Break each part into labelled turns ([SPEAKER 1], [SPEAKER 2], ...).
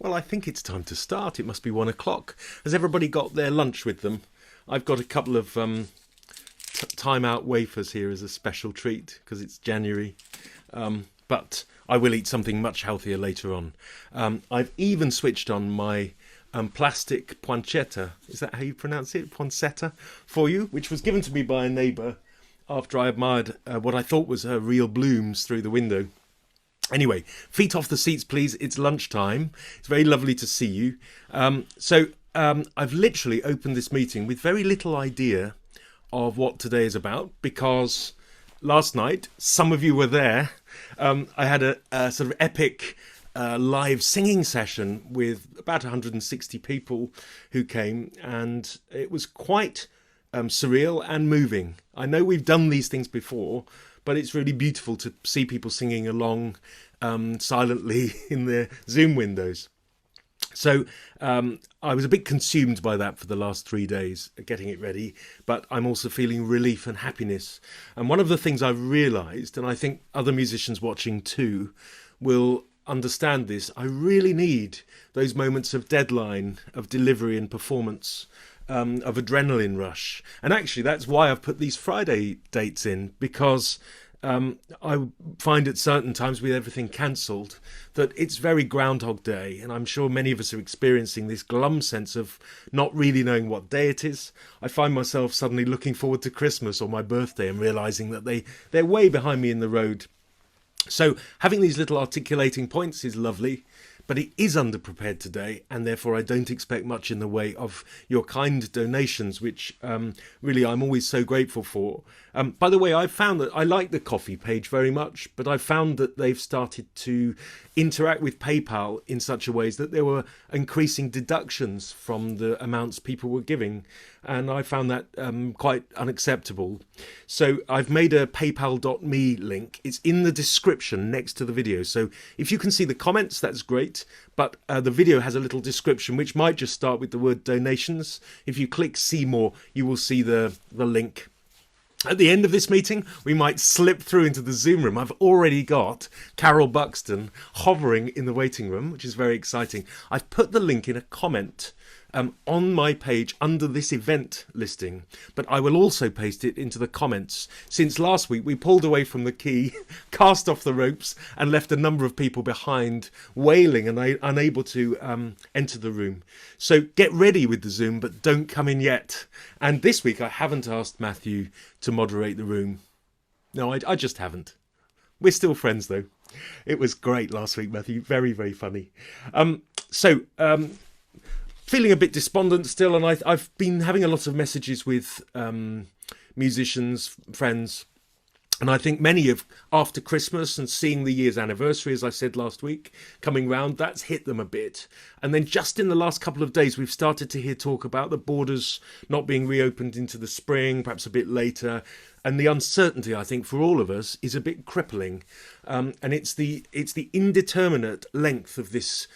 [SPEAKER 1] Well, I think it's time to start. It must be 1 o'clock. Has everybody got their lunch with them? I've got a couple of time out wafers here as a special treat because it's January. But I will eat something much healthier later on. I've even switched on my plastic pancetta. Is that how you pronounce it? Pancetta for you, which was given to me by a neighbour after I admired what I thought was her real blooms through the window. Anyway, feet off the seats, please. It's lunchtime. It's very lovely to see you. I've literally opened this meeting with very little idea of what today is about because last night, some of you were there. I had a sort of epic live singing session with about 160 people who came, and it was quite surreal and moving. I know we've done these things before, but it's really beautiful to see people singing along silently in their Zoom windows. So I was a bit consumed by that for the last 3 days, getting it ready, but I'm also feeling relief and happiness. And one of the things I've realised, and I think other musicians watching too will understand this, I really need those moments of deadline, of delivery and performance, of adrenaline rush. And actually that's why I've put these Friday dates in, because I find at certain times with everything cancelled that it's very Groundhog Day, and I'm sure many of us are experiencing this glum sense of not really knowing what day it is. I find myself suddenly looking forward to Christmas or my birthday and realising that they're way behind me in the road. So having these little articulating points is lovely, but it is underprepared today, and therefore I don't expect much in the way of your kind donations, which really I'm always so grateful for. By the way, I've found that I like the coffee page very much, but I've found that they've started to interact with PayPal in such a way that there were increasing deductions from the amounts people were giving, and I found that quite unacceptable. So I've made a paypal.me link. It's in the description next to the video, so if you can see the comments, that's great. But the video has a little description which might just start with the word donations. If you click see more, you will see the link. At the end of this meeting, we might slip through into the Zoom room. I've already got Carol Buxton hovering in the waiting room, which is very exciting. I've put the link in a comment on my page under this event listing, but I will also paste it into the comments. Since last week, we pulled away from the quay, cast off the ropes, and left a number of people behind, wailing and unable to enter the room. So get ready with the Zoom, but don't come in yet. And this week, I haven't asked Matthew to moderate the room. No, I just haven't. We're still friends, though. It was great last week, Matthew. Very, very funny. Feeling a bit despondent still, and I've been having a lot of messages with musicians, friends, and I think many of, after Christmas and seeing the year's anniversary, as I said last week, coming round, that's hit them a bit. And then just in the last couple of days, we've started to hear talk about the borders not being reopened into the spring, perhaps a bit later. And the uncertainty, I think, for all of us is a bit crippling. And it's the indeterminate length of this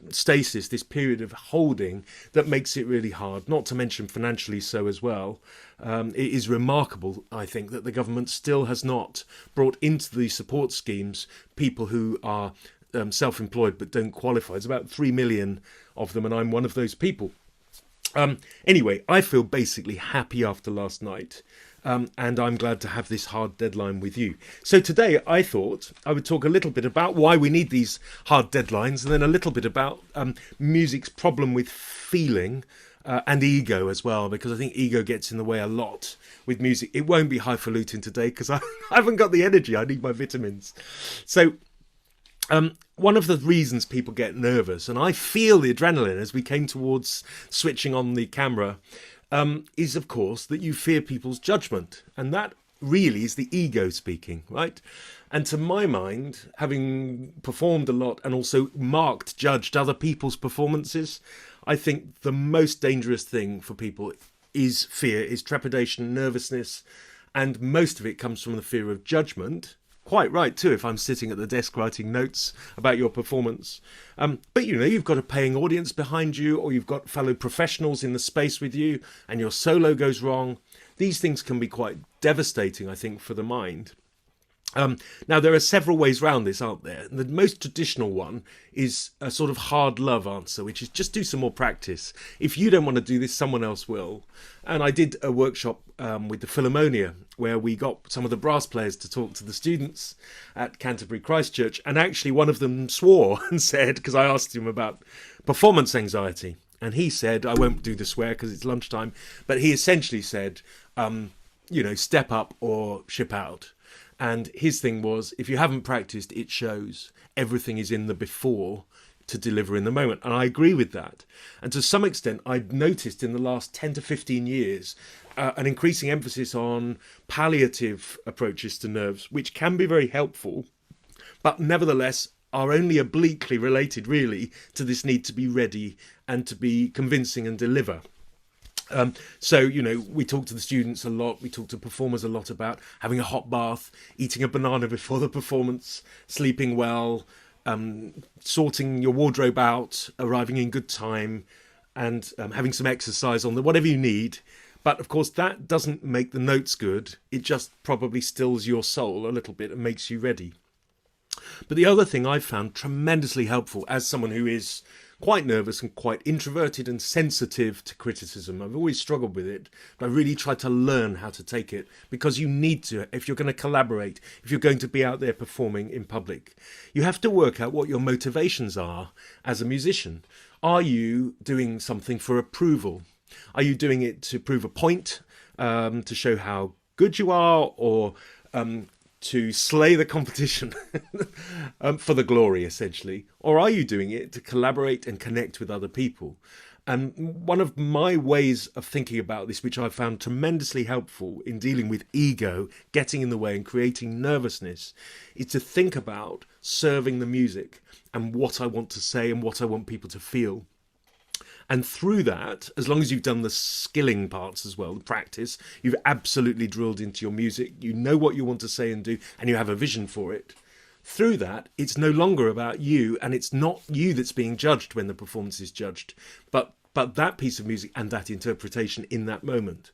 [SPEAKER 1] stasis, this period of holding, that makes it really hard, not to mention financially so as well. It is remarkable, I think, that the government still has not brought into the support schemes people who are self-employed but don't qualify. It's about 3 million of them, and I'm one of those people. Anyway, I feel basically happy after last night. And I'm glad to have this hard deadline with you. So today I thought I would talk a little bit about why we need these hard deadlines, and then a little bit about music's problem with feeling and ego as well, because I think ego gets in the way a lot with music. It won't be highfalutin today because I haven't got the energy. I need my vitamins. So one of the reasons people get nervous, and I feel the adrenaline as we came towards switching on the camera, is, of course, that you fear people's judgment. And that really is the ego speaking, right? And to my mind, having performed a lot and also judged other people's performances, I think the most dangerous thing for people is fear, is trepidation, nervousness. And most of it comes from the fear of judgment. Quite right too, if I'm sitting at the desk writing notes about your performance. But you've got a paying audience behind you, or you've got fellow professionals in the space with you, and your solo goes wrong. These things can be quite devastating, I think, for the mind. Now, there are several ways round this, aren't there? The most traditional one is a sort of hard love answer, which is just do some more practice. If you don't want to do this, someone else will. And I did a workshop with the Philharmonia, where we got some of the brass players to talk to the students at Canterbury Christchurch. And actually, one of them swore and said, because I asked him about performance anxiety, and he said, I won't do the swear because it's lunchtime, but he essentially said, step up or ship out. And his thing was, if you haven't practiced, it shows. Everything is in the before to deliver in the moment. And I agree with that. And to some extent, I've noticed in the last 10 to 15 years, an increasing emphasis on palliative approaches to nerves, which can be very helpful, but nevertheless are only obliquely related, really, to this need to be ready and to be convincing and deliver. We talk to the students a lot, we talk to performers a lot about having a hot bath, eating a banana before the performance, sleeping well, sorting your wardrobe out, arriving in good time, and having some exercise on whatever you need. But of course, that doesn't make the notes good. It just probably stills your soul a little bit and makes you ready. But the other thing I've found tremendously helpful as someone who is quite nervous and quite introverted and sensitive to criticism. I've always struggled with it, but I really try to learn how to take it, because you need to, if you're going to collaborate, if you're going to be out there performing in public. You have to work out what your motivations are as a musician. Are you doing something for approval? Are you doing it to prove a point, to show how good you are, or to slay the competition for the glory, essentially? Or are you doing it to collaborate and connect with other people? And one of my ways of thinking about this, which I found tremendously helpful in dealing with ego getting in the way and creating nervousness, is to think about serving the music and what I want to say and what I want people to feel. And through that, as long as you've done the skilling parts as well, the practice, you've absolutely drilled into your music, you know what you want to say and do, and you have a vision for it. Through that, it's no longer about you, and it's not you that's being judged when the performance is judged, but that piece of music and that interpretation in that moment.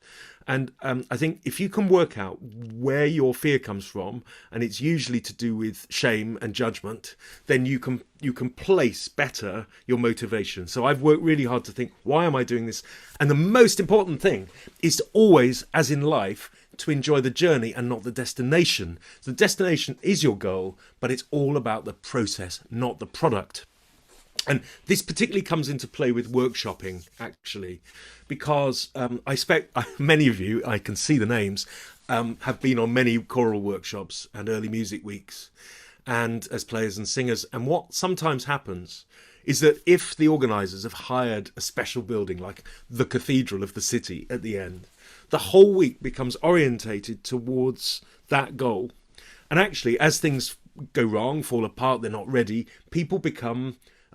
[SPEAKER 1] And I think if you can work out where your fear comes from, and it's usually to do with shame and judgment, then you can place better your motivation. So I've worked really hard to think, why am I doing this? And the most important thing is to always, as in life, to enjoy the journey and not the destination. The destination is your goal, but it's all about the process, not the product. And this particularly comes into play with workshopping, actually, because I expect many of you, I can see the names, have been on many choral workshops and early music weeks, and as players and singers. And what sometimes happens is that if the organisers have hired a special building like the cathedral of the city at the end, the whole week becomes orientated towards that goal. And actually, as things go wrong, fall apart, they're not ready,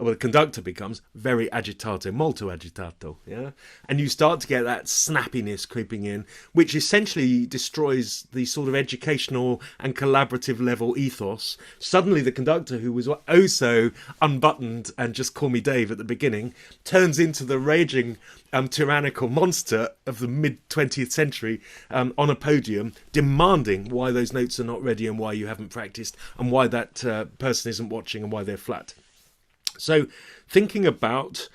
[SPEAKER 1] the conductor becomes very agitato, molto agitato, yeah? And you start to get that snappiness creeping in, which essentially destroys the sort of educational and collaborative level ethos. Suddenly the conductor, who was oh so unbuttoned and just call me Dave at the beginning, turns into the raging tyrannical monster of the mid-20th century on a podium, demanding why those notes are not ready and why you haven't practiced and why that person isn't watching and why they're flat. So thinking about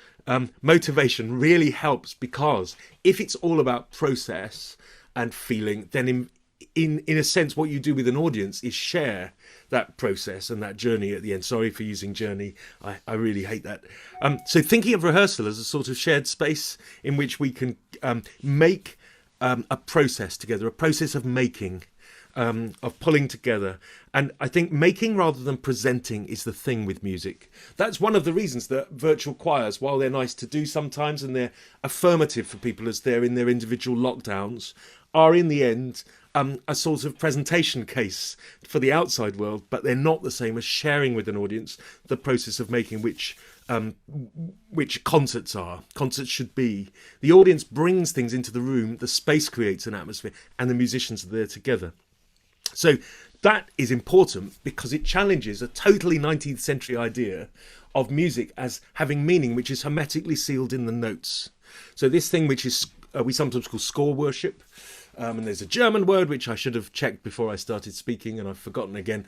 [SPEAKER 1] motivation really helps, because if it's all about process and feeling, then in a sense what you do with an audience is share that process and that journey at the end. Sorry for using journey, I really hate that. So thinking of rehearsal as a sort of shared space in which we can make a process together, a process of making, of pulling together. And I think making rather than presenting is the thing with music. That's one of the reasons that virtual choirs, while they're nice to do sometimes and they're affirmative for people as they're in their individual lockdowns, are in the end a sort of presentation case for the outside world, but they're not the same as sharing with an audience the process of making, which concerts are. Concerts should be. The audience brings things into the room, the space creates an atmosphere, and the musicians are there together. So that is important because it challenges a totally 19th century idea of music as having meaning which is hermetically sealed in the notes. So this thing which is we sometimes call score worship, And there's a German word which I should have checked before I started speaking, and I've forgotten again.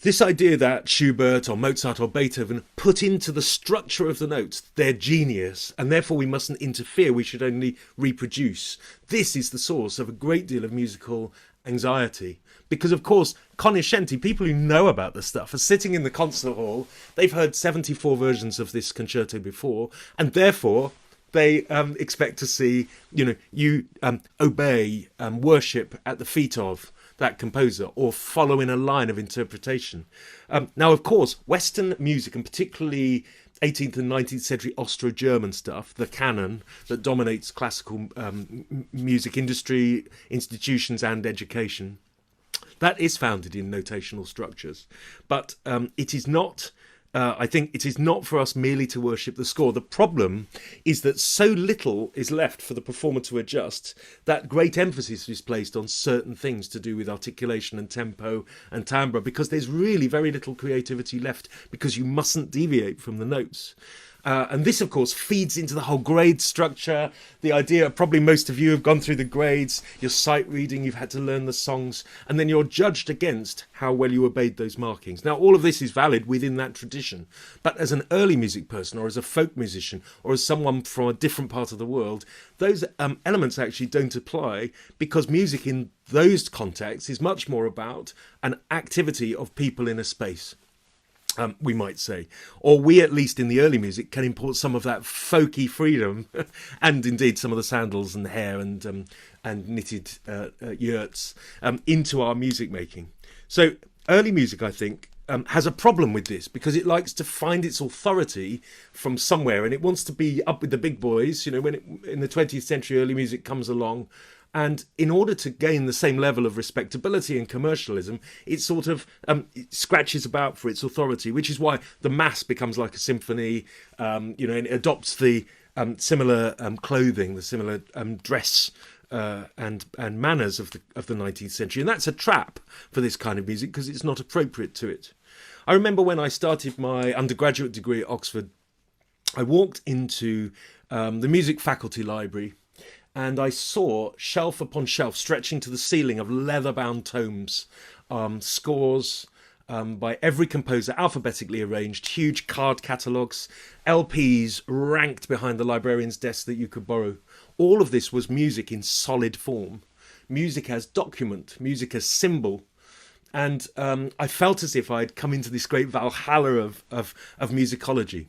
[SPEAKER 1] This idea that Schubert or Mozart or Beethoven put into the structure of the notes their genius, and therefore we mustn't interfere, we should only reproduce. This is the source of a great deal of musical anxiety. Because, of course, cognoscenti, people who know about the stuff, are sitting in the concert hall. They've heard 74 versions of this concerto before, and therefore they expect to see, you obey, worship at the feet of that composer, or follow in a line of interpretation. Now, of course, Western music, and particularly 18th and 19th century Austro-German stuff, the canon that dominates classical music industry, institutions and education, that is founded in notational structures. But it is not... I think it is not for us merely to worship the score. The problem is that so little is left for the performer to adjust that great emphasis is placed on certain things to do with articulation and tempo and timbre, because there's really very little creativity left, because you mustn't deviate from the notes. And this, of course, feeds into the whole grade structure. The idea, probably most of you have gone through the grades, your sight reading, you've had to learn the songs, and then you're judged against how well you obeyed those markings. Now, all of this is valid within that tradition. But as an early music person, or as a folk musician, or as someone from a different part of the world, those elements actually don't apply, because music in those contexts is much more about an activity of people in a space. We might say, or we, at least in the early music, can import some of that folky freedom and indeed some of the sandals and hair and knitted yurts into our music making. So early music, I think, has a problem with this, because it likes to find its authority from somewhere, and it wants to be up with the big boys. When in the 20th century, early music comes along, and in order to gain the same level of respectability and commercialism, it sort of it scratches about for its authority, which is why the mass becomes like a symphony, and it adopts the similar clothing, the similar dress and manners of the 19th century. And that's a trap for this kind of music, because it's not appropriate to it. I remember when I started my undergraduate degree at Oxford, I walked into the music faculty library, and I saw shelf upon shelf stretching to the ceiling of leather-bound tomes, scores by every composer, alphabetically arranged, huge card catalogues, LPs ranked behind the librarian's desk that you could borrow. All of this was music in solid form, music as document, music as symbol. And I felt as if I'd come into this great Valhalla of musicology.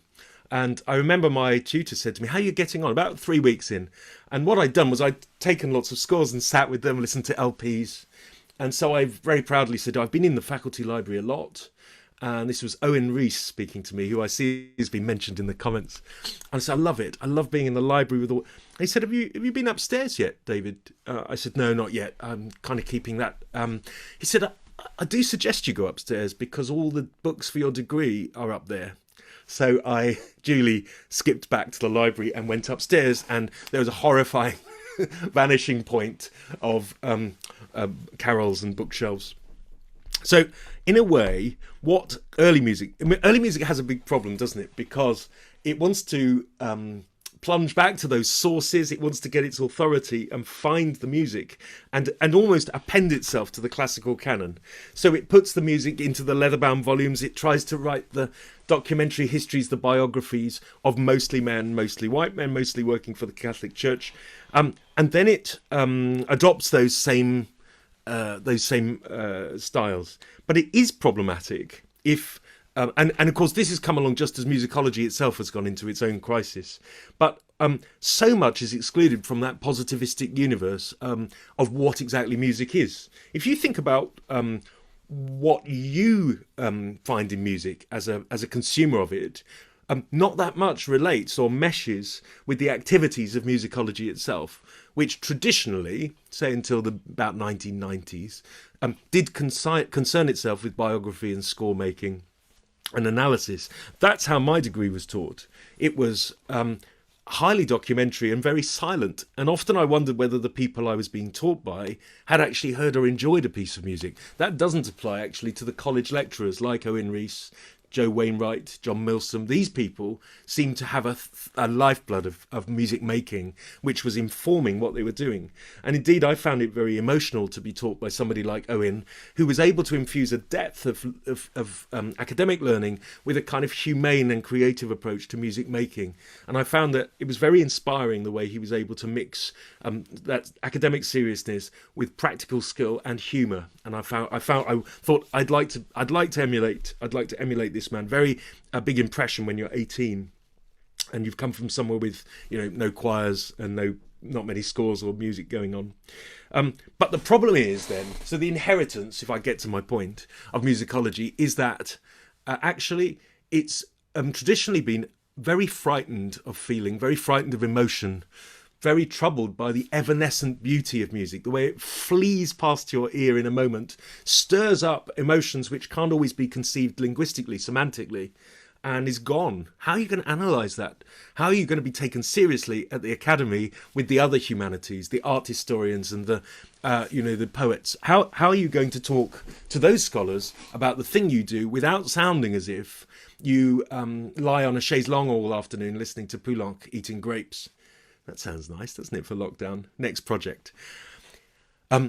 [SPEAKER 1] And I remember my tutor said to me, "How are you getting on?" About 3 weeks in. And what I'd done was I'd taken lots of scores and sat with them, listened to LPs. And so I very proudly said, "I've been in the faculty library a lot." And this was Rees speaking to me, who I see has been mentioned in the comments. And I said, "I love it. I love being in the library with all..." He said, have you been upstairs yet, David?" I said, "No, not yet. I'm kind of keeping that." He said, I do suggest you go upstairs, because all the books for your degree are up there." So I duly skipped back to the library and went upstairs, and there was a horrifying vanishing point of carols and bookshelves. So in a way, what early music has a big problem, doesn't it? Because it wants to plunge back to those sources. It wants to get its authority and find the music and almost append itself to the classical canon. So it puts the music into the leather-bound volumes. It tries to write the documentary histories, the biographies of mostly men, mostly white men, mostly working for the Catholic Church. And then it adopts those same styles. But it is problematic if... and of course, this has come along just as musicology itself has gone into its own crisis. But so much is excluded from that positivistic universe of what exactly music is. If you think about what you find in music as a consumer of it, not that much relates or meshes with the activities of musicology itself, which traditionally, say until about 1990s, did concern itself with biography and score making and analysis. That's how my degree was taught. It was highly documentary and very silent, and often I wondered whether the people I was being taught by had actually heard or enjoyed a piece of music. That doesn't apply actually to the college lecturers like Owen Rees, Joe Wainwright, John Milsom, these people seemed to have a lifeblood of music making, which was informing what they were doing. And indeed, I found it very emotional to be taught by somebody like Owen, who was able to infuse a depth of academic learning with a kind of humane and creative approach to music making. And I found that it was very inspiring the way he was able to mix that academic seriousness with practical skill and humour. And I thought I'd like to emulate this man. Very big impression when you're 18 and you've come from somewhere with no choirs and not many scores or music going on. But the problem is then, so the inheritance, if I get to my point, of musicology is that actually it's traditionally been very frightened of feeling, very frightened of emotion, very troubled by the evanescent beauty of music. The way it flees past your ear in a moment, stirs up emotions which can't always be conceived linguistically, semantically, and is gone. How are you going to analyse that? How are you going to be taken seriously at the academy with the other humanities, the art historians and the poets? How are you going to talk to those scholars about the thing you do without sounding as if you lie on a chaise longue all afternoon listening to Poulenc eating grapes? That sounds nice, doesn't it, for lockdown? Next project.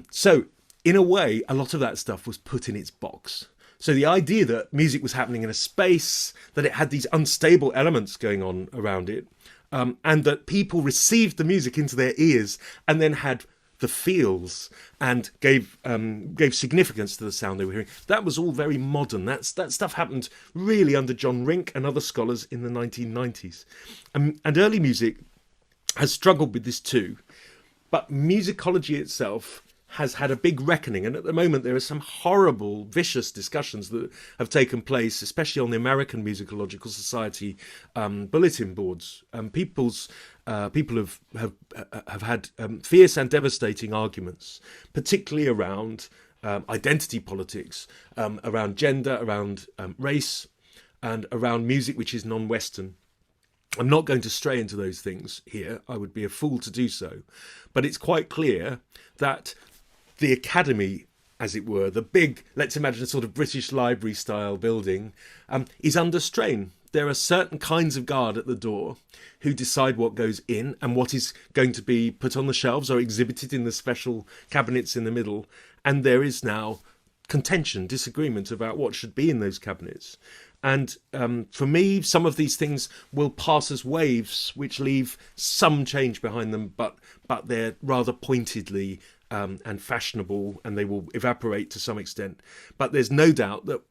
[SPEAKER 1] So, in a way, a lot of that stuff was put in its box. So the idea that music was happening in a space, that it had these unstable elements going on around it, and that people received the music into their ears and then had the feels and gave significance to the sound they were hearing. That was all very modern. That stuff happened really under John Rink and other scholars in the 1990s. And early music has struggled with this too, but musicology itself has had a big reckoning, and at the moment there are some horrible, vicious discussions that have taken place, especially on the American Musicological Society bulletin boards. People have had fierce and devastating arguments, particularly around identity politics, around gender, around race, and around music which is non-Western. I'm not going to stray into those things here. I would be a fool to do so. But it's quite clear that the academy, as it were, the big, let's imagine a sort of British library style building, is under strain. There are certain kinds of guard at the door who decide what goes in and what is going to be put on the shelves or exhibited in the special cabinets in the middle. And there is now contention, disagreement about what should be in those cabinets. And for me, some of these things will pass as waves, which leave some change behind them, but they're rather pointedly and fashionable, and they will evaporate to some extent. But there's no doubt that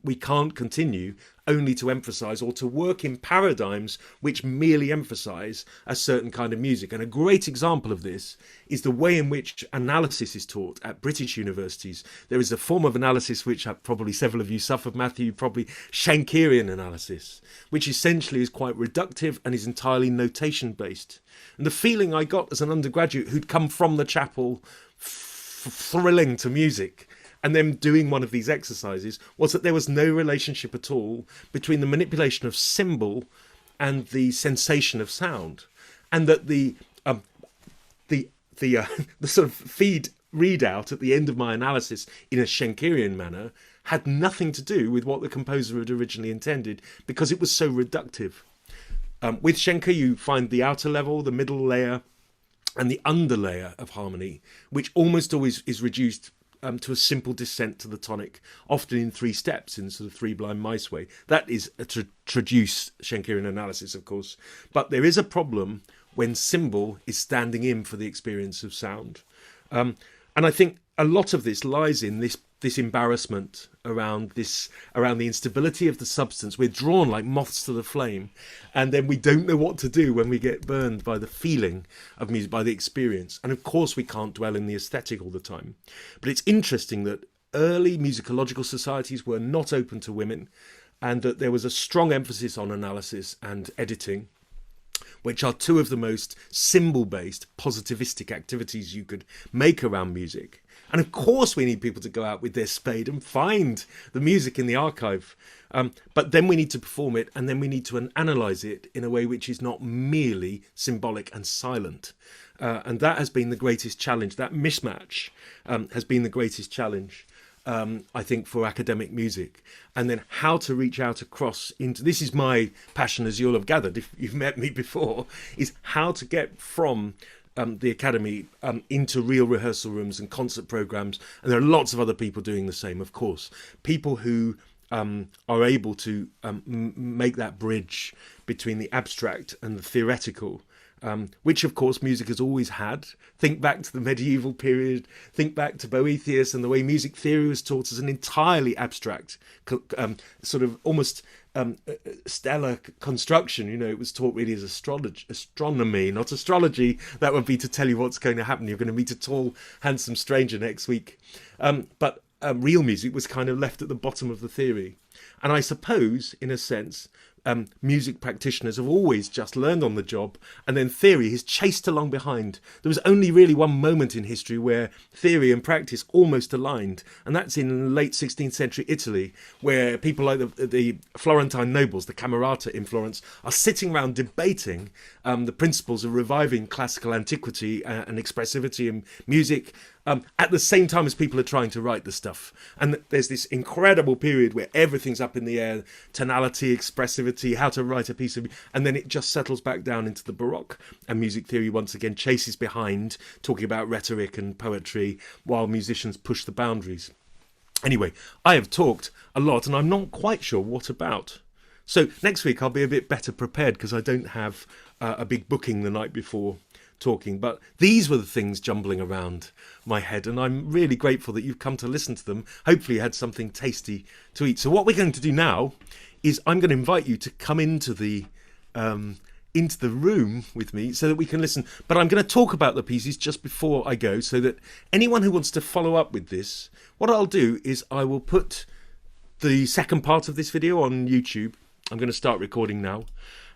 [SPEAKER 1] we can't continue only to emphasise or to work in paradigms which merely emphasise a certain kind of music. And a great example of this is the way in which analysis is taught at British universities. There is a form of analysis which probably several of you suffered, Matthew, probably Schenkerian analysis, which essentially is quite reductive and is entirely notation based. And the feeling I got as an undergraduate who'd come from the chapel thrilling to music and then doing one of these exercises was that there was no relationship at all between the manipulation of symbol and the sensation of sound, and that the sort of feed readout at the end of my analysis in a Schenkerian manner had nothing to do with what the composer had originally intended, because it was so reductive. With Schenker, you find the outer level, the middle layer, and the underlayer of harmony, which almost always is reduced to a simple descent to the tonic, often in 3 steps, in sort of Three Blind Mice way. That is a traduced Schenkerian analysis, of course. But there is a problem when symbol is standing in for the experience of sound. And I think a lot of this lies in this embarrassment around the instability of the substance. We're drawn like moths to the flame, and then we don't know what to do when we get burned by the feeling of music, by the experience. And of course we can't dwell in the aesthetic all the time. But it's interesting that early musicological societies were not open to women, and that there was a strong emphasis on analysis and editing, which are 2 of the most symbol-based, positivistic activities you could make around music. And of course we need people to go out with their spade and find the music in the archive. But then we need to perform it, and then we need to analyse it in a way which is not merely symbolic and silent. And that has been the greatest challenge. That mismatch has been the greatest challenge. I think, for academic music, and then how to reach out across into, this is my passion, as you'll have gathered if you've met me before, is how to get from the academy into real rehearsal rooms and concert programs. And there are lots of other people doing the same, of course, people who are able to make that bridge between the abstract and the theoretical, which of course music has always had. Think back to the medieval period, think back to Boethius and the way music theory was taught as an entirely abstract, sort of almost stellar construction. You know, it was taught really as astronomy, not astrology. That would be to tell you what's going to happen. You're going to meet a tall, handsome stranger next week. But real music was kind of left at the bottom of the theory. And I suppose, in a sense, music practitioners have always just learned on the job, and then theory is chased along behind. There was only really one moment in history where theory and practice almost aligned, and that's in late 16th century Italy, where people like the Florentine nobles, the Camerata in Florence, are sitting around debating the principles of reviving classical antiquity and expressivity in music, at the same time as people are trying to write the stuff. And there's this incredible period where everything's up in the air: tonality, expressivity, how to write a piece of, and then it just settles back down into the Baroque, and music theory once again chases behind, talking about rhetoric and poetry while musicians push the boundaries. Anyway, I have talked a lot and I'm not quite sure what about. So next week I'll be a bit better prepared because I don't have a big booking the night before talking, but these were the things jumbling around my head, and I'm really grateful that you've come to listen to them. Hopefully you had something tasty to eat. So what we're going to do now is I'm going to invite you to come into the room with me so that we can listen, but I'm going to talk about the pieces just before I go, so that anyone who wants to follow up with this, what I'll do is I will put the second part of this video on YouTube. I'm going to start recording now,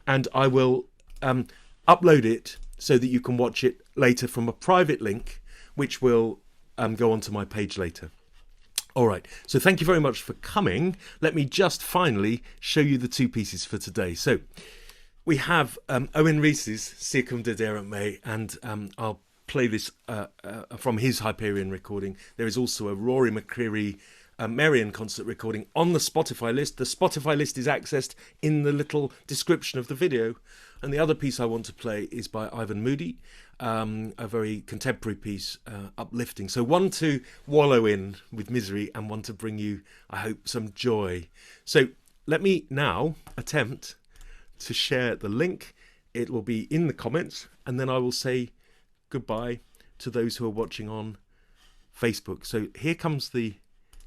[SPEAKER 1] and I will upload it so that you can watch it later from a private link, which will go onto my page later. All right, so thank you very much for coming. Let me just finally show you the two pieces for today. So we have Owen Rees's Circumdederunt, and I'll play this from his Hyperion recording. There is also a Rory McCleery Marian Consort recording on the Spotify list. The Spotify list is accessed in the little description of the video. And the other piece I want to play is by Ivan Moody, a very contemporary piece, uplifting. So one to wallow in with misery and one to bring you, I hope, some joy. So let me now attempt to share the link. It will be in the comments, and then I will say goodbye to those who are watching on Facebook. So here comes the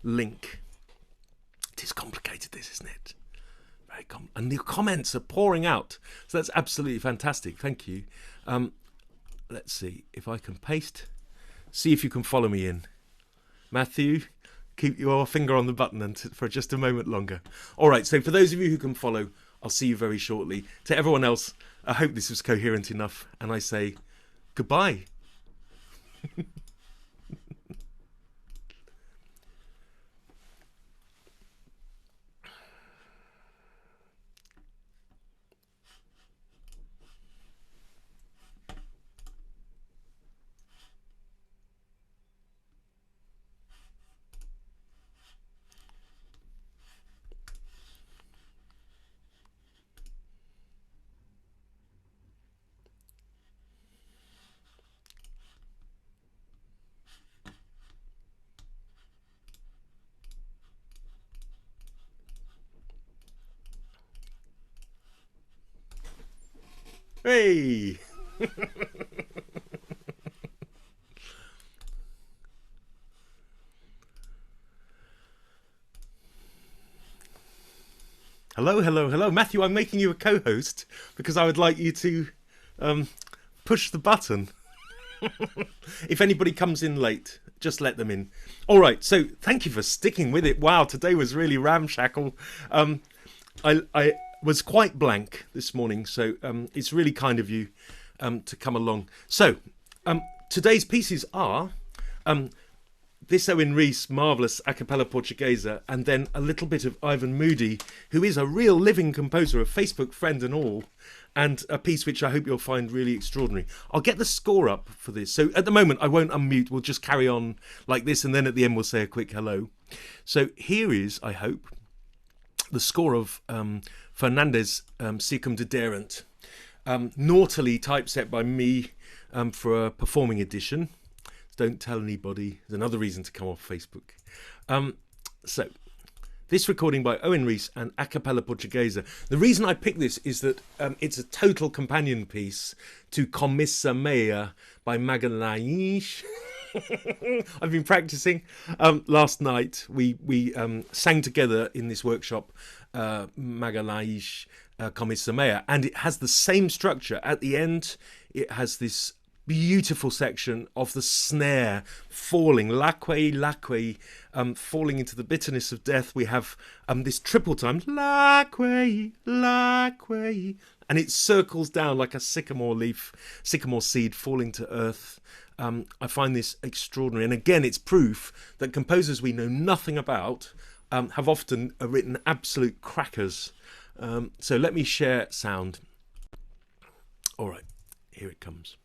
[SPEAKER 1] link. It is complicated, this, isn't it? And the comments are pouring out, so that's absolutely fantastic. Thank you. Let's see if I can paste. See if you can follow me in. Matthew, keep your finger on the button for just a moment longer. All right, so for those of you who can follow, I'll see you very shortly. To everyone else, I hope this was coherent enough, and I say goodbye. Hey! Hello, hello, hello. Matthew, I'm making you a co-host because I would like you to push the button. If anybody comes in late, just let them in. All right, so thank you for sticking with it. Wow, today was really ramshackle. I was quite blank this morning, so it's really kind of you to come along. So today's pieces are this Owen Rees, marvellous a cappella Portuguesa, and then a little bit of Ivan Moody, who is a real living composer, a Facebook friend and all, and a piece which I hope you'll find really extraordinary. I'll get the score up for this. So at the moment, I won't unmute. We'll just carry on like this, and then at the end, we'll say a quick hello. So here is, I hope, the score of Fernandez, Circumdederunt, naughtily typeset by me for a performing edition. Don't tell anybody. There's another reason to come off Facebook. So, this recording by Owen Rees and a cappella Portuguesa. The reason I picked this is that it's a total companion piece to Commissa Mea by Magalhães. I've been practicing. Last night we sang together in this workshop Magalhães Commissa Mea, and it has the same structure. At the end, it has this beautiful section of the snare falling, laque, falling into the bitterness of death. We have this triple time, laque, and it circles down like a sycamore seed falling to earth. I find this extraordinary, and again, it's proof that composers we know nothing about have often written absolute crackers. So let me share sound. All right, here it comes.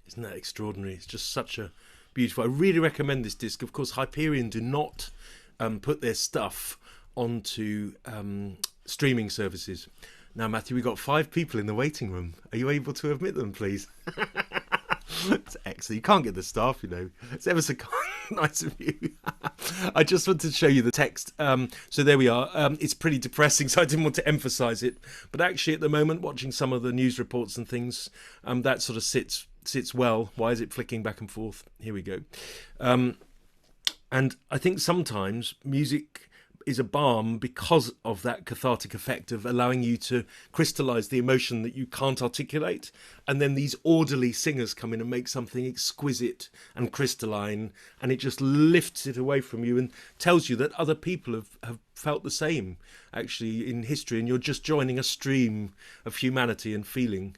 [SPEAKER 1] Isn't that extraordinary? It's just such a beautiful... I really recommend this disc. Of course, Hyperion do not put their stuff onto streaming services. Now, Matthew, we've got 5 people in the waiting room. Are you able to admit them, please? It's excellent. You can't get the staff, you know. It's ever so nice of you. I just wanted to show you the text. So there we are. It's pretty depressing, so I didn't want to emphasise it. But actually, at the moment, watching some of the news reports and things, that sort of sits well. Why is it flicking back and forth? Here we go. And I think sometimes music is a balm because of that cathartic effect of allowing you to crystallize the emotion that you can't articulate, and then these orderly singers come in and make something exquisite and crystalline, and it just lifts it away from you and tells you that other people have felt the same actually in history, and you're just joining a stream of humanity and feeling.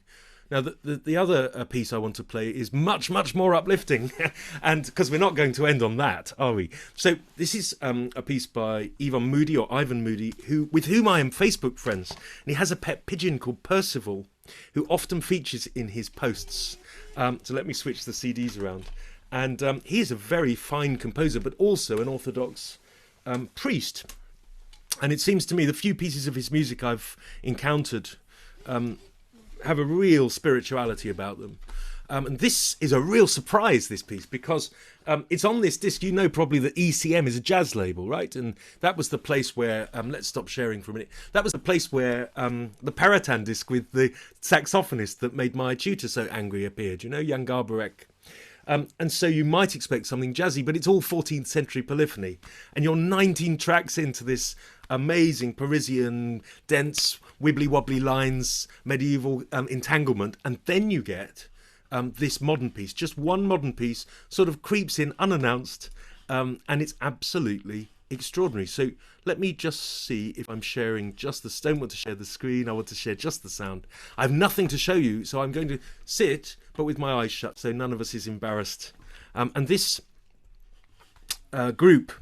[SPEAKER 1] Now, the other piece I want to play is much, much more uplifting, and because we're not going to end on that, are we? So this is a piece by Ivan Moody, with whom I am Facebook friends, and he has a pet pigeon called Percival, who often features in his posts. So let me switch the CDs around. And he is a very fine composer, but also an Orthodox priest. And it seems to me the few pieces of his music I've encountered have a real spirituality about them. And this is a real surprise, this piece, because it's on this disc. You know probably that ECM is a jazz label, right? And that was the place where, let's stop sharing for a minute, that was the place where the Paratan disc with the saxophonist that made my tutor so angry appeared, you know, Jan Garbarek. And so you might expect something jazzy, but it's all 14th century polyphony. And you're 19 tracks into this amazing Parisian, dense, wibbly-wobbly lines, medieval entanglement. And then you get this modern piece. Just one modern piece sort of creeps in unannounced, and it's absolutely extraordinary. So let me just see if I'm sharing just the... Don't want to share the screen, I want to share just the sound. I have nothing to show you, so I'm going to sit, but with my eyes shut, so none of us is embarrassed. And this group,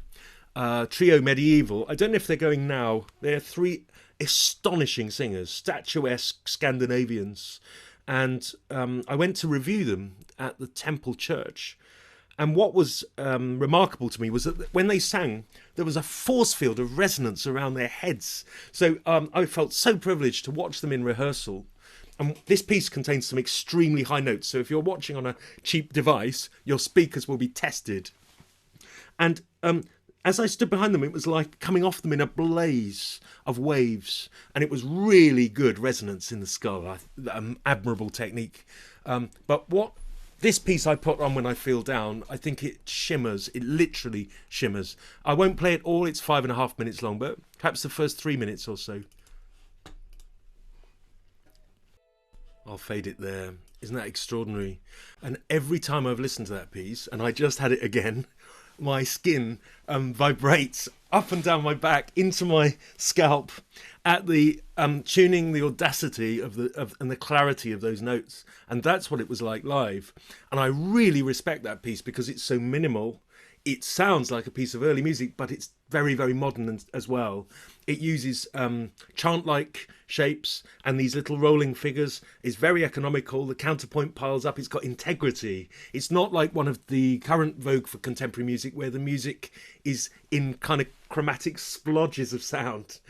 [SPEAKER 1] Trio Mediaeval, I don't know if they're going now. They're three astonishing singers, statuesque Scandinavians. And I went to review them at the Temple Church. And what was remarkable to me was that when they sang, there was a force field of resonance around their heads. So I felt so privileged to watch them in rehearsal. And this piece contains some extremely high notes. So if you're watching on a cheap device, your speakers will be tested. And as I stood behind them, it was like coming off them in a blaze of waves. And it was really good resonance in the skull. Admirable technique. But what... This piece I put on when I feel down, I think it shimmers. It literally shimmers. I won't play it all. It's 5.5 minutes long, but perhaps the first 3 minutes or so. I'll fade it there. Isn't that extraordinary? And every time I've listened to that piece, and I just had it again, my skin vibrates up and down my back into my scalp at the tuning, the audacity of and the clarity of those notes. And that's what it was like live. And I really respect that piece because it's so minimal. It sounds like a piece of early music, but it's very, very modern as well. It uses chant-like shapes and these little rolling figures. It's very economical. The counterpoint piles up. It's got integrity. It's not like one of the current vogue for contemporary music where the music is in kind of chromatic splodges of sound.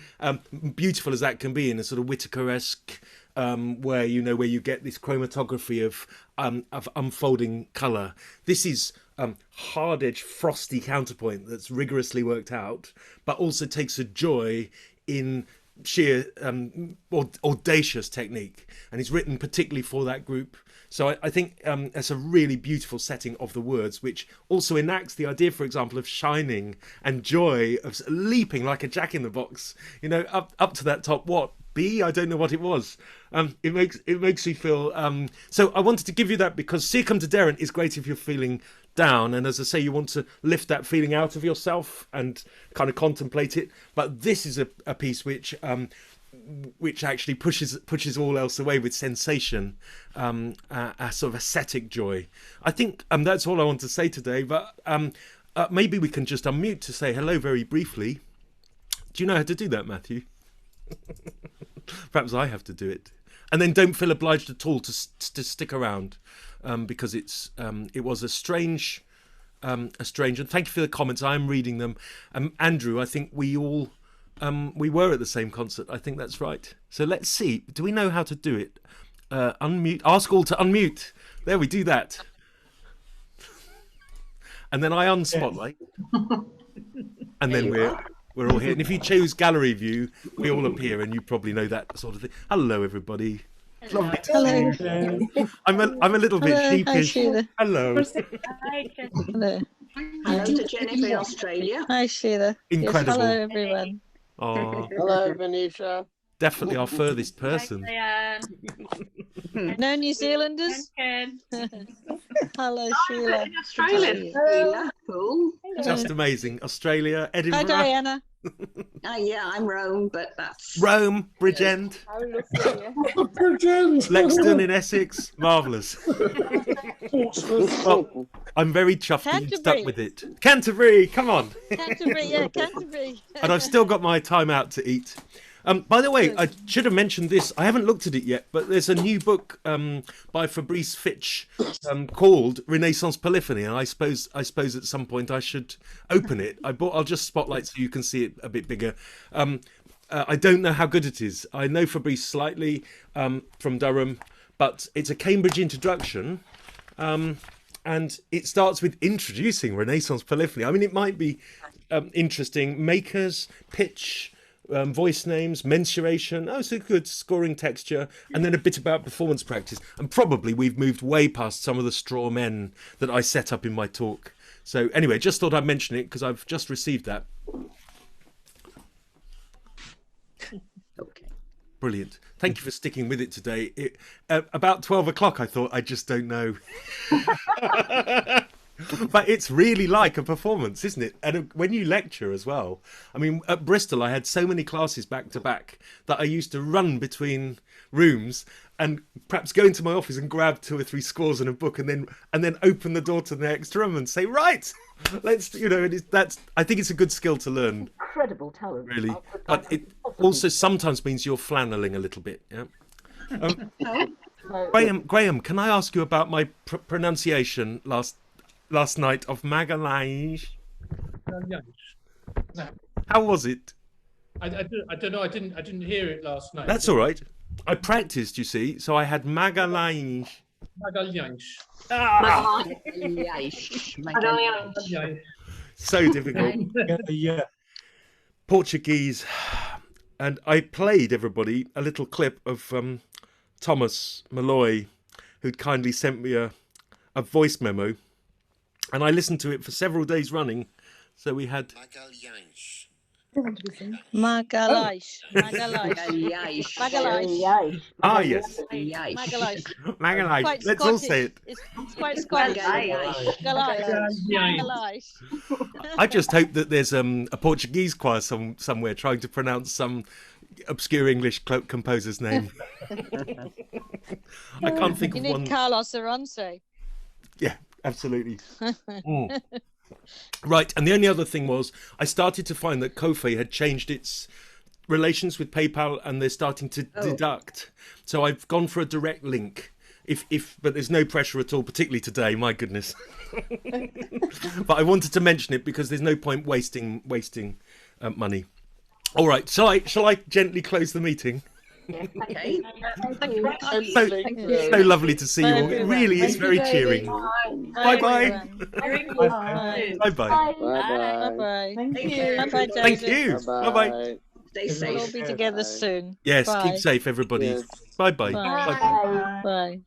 [SPEAKER 1] Beautiful as that can be in a sort of Whitaker-esque where you get this chromatography of unfolding colour. This is hard-edged, frosty counterpoint that's rigorously worked out, but also takes a joy in sheer audacious technique, and it's written particularly for that group. So I think it's a really beautiful setting of the words, which also enacts the idea, for example, of shining and joy, of leaping like a jack-in-the-box, up to that top B? I don't know what it was. It makes me feel... So I wanted to give you that because Circumdederunt is great if you're feeling down, and as I say, you want to lift that feeling out of yourself and kind of contemplate it. But this is a piece which actually pushes all else away with sensation, a sort of ascetic joy. I think that's all I want to say today, but maybe we can just unmute to say hello very briefly. Do you know how to do that, Matthew? Perhaps I have to do it, and then don't feel obliged at all to stick around, because it was a strange. And thank you for the comments. I am reading them. Andrew, I think we all we were at the same concert. I think that's right. So let's see. Do we know how to do it? Unmute. Ask all to unmute. There, we do that. And then I unspotlight, and then we're all here. And if you choose gallery view, we all appear, and you probably know that sort of thing. Hello, everybody.
[SPEAKER 2] Hello.
[SPEAKER 1] I'm a little bit sheepish.
[SPEAKER 2] Hi,
[SPEAKER 1] Hello.
[SPEAKER 2] Hello. Hello to Jennifer in Australia.
[SPEAKER 3] Hi, Sheila.
[SPEAKER 1] Incredible.
[SPEAKER 3] Yes, hello, everyone.
[SPEAKER 1] Oh,
[SPEAKER 4] Hello, Venetia.
[SPEAKER 1] definitely our furthest person.
[SPEAKER 3] No New Zealanders? Hello, Sheila.
[SPEAKER 2] In Australia. Sheila. Cool.
[SPEAKER 1] Just amazing. Australia,
[SPEAKER 3] Hi,
[SPEAKER 1] Edinburgh,
[SPEAKER 3] Diana.
[SPEAKER 2] Yeah, I'm Rome, but that's...
[SPEAKER 1] Rome, Bridgend,
[SPEAKER 5] How lovely.
[SPEAKER 1] Lexden in Essex. Marvellous. Well, I'm very chuffed that you stuck with it. Canterbury, come on.
[SPEAKER 3] Canterbury, yeah, Canterbury.
[SPEAKER 1] And I've still got my time out to eat. By the way, I should have mentioned this. I haven't looked at it yet, but there's a new book by Fabrice Fitch called Renaissance Polyphony, and I suppose at some point I should open it. I'll just spotlight so you can see it a bit bigger. I don't know how good it is. I know Fabrice slightly from Durham, but it's a Cambridge introduction, and it starts with introducing Renaissance Polyphony. I mean, it might be interesting. Makers, pitch, voice names, mensuration, so good scoring texture, and then a bit about performance practice. And probably we've moved way past some of the straw men that I set up in my talk. So anyway, just thought I'd mention it because I've just received that.
[SPEAKER 2] Okay.
[SPEAKER 1] Brilliant. Thank you for sticking with it today. About 12 o'clock, I thought, I just don't know. But it's really like a performance, isn't it? And when you lecture as well, I mean, at Bristol, I had so many classes back to back that I used to run between rooms and perhaps go into my office and grab 2 or 3 scores in a book and then open the door to the next room and say, right, let's, I think it's a good skill to learn.
[SPEAKER 5] Incredible talent.
[SPEAKER 1] Really. But it also sometimes means you're flanneling a little bit. Yeah. Graham, can I ask you about my pronunciation last night of Magalhães? How was it?
[SPEAKER 6] I don't know. I didn't hear it last night.
[SPEAKER 1] That's all right. I practiced, you see, so I had Magalhães.
[SPEAKER 6] Magalhães.
[SPEAKER 2] Magalhães.
[SPEAKER 1] So difficult.
[SPEAKER 4] Yeah.
[SPEAKER 1] Portuguese. And I played everybody a little clip of Thomas Malloy, who'd kindly sent me a voice memo. And I listened to it for several days running. So we had
[SPEAKER 4] Magalhães.
[SPEAKER 3] Magalhães.
[SPEAKER 1] Ah, yes.
[SPEAKER 3] Magalhães.
[SPEAKER 1] Magalhães.
[SPEAKER 3] Quite
[SPEAKER 1] Let's all
[SPEAKER 3] Scottish.
[SPEAKER 1] say it.
[SPEAKER 3] It's quite Scottish. Magalhães.
[SPEAKER 1] I just hope that there's a Portuguese choir somewhere trying to pronounce some obscure English composer's name. I can't think
[SPEAKER 3] You
[SPEAKER 1] of
[SPEAKER 3] need
[SPEAKER 1] one.
[SPEAKER 3] Carlos Aronso.
[SPEAKER 1] Yeah, absolutely. Right, and the only other thing was I started to find that Ko-fi had changed its relations with PayPal and they're starting to deduct. So I've gone for a direct link. But there's no pressure at all, particularly today, my goodness. But I wanted to mention it because there's no point wasting money. All right, shall I gently close the meeting?
[SPEAKER 2] Okay.
[SPEAKER 1] So lovely to see you all. It really is very cheering. Bye-bye. Bye-bye.
[SPEAKER 3] Bye-bye.
[SPEAKER 5] Thank you.
[SPEAKER 3] Bye-bye,
[SPEAKER 1] Thank
[SPEAKER 3] Joseph.
[SPEAKER 1] you. Bye-bye.
[SPEAKER 2] Stay
[SPEAKER 3] We'll all
[SPEAKER 2] safe.
[SPEAKER 3] be together soon.
[SPEAKER 1] Yes,
[SPEAKER 3] Bye.
[SPEAKER 1] keep safe, everybody.
[SPEAKER 4] Yes.
[SPEAKER 1] Bye-bye.
[SPEAKER 3] Bye. Bye.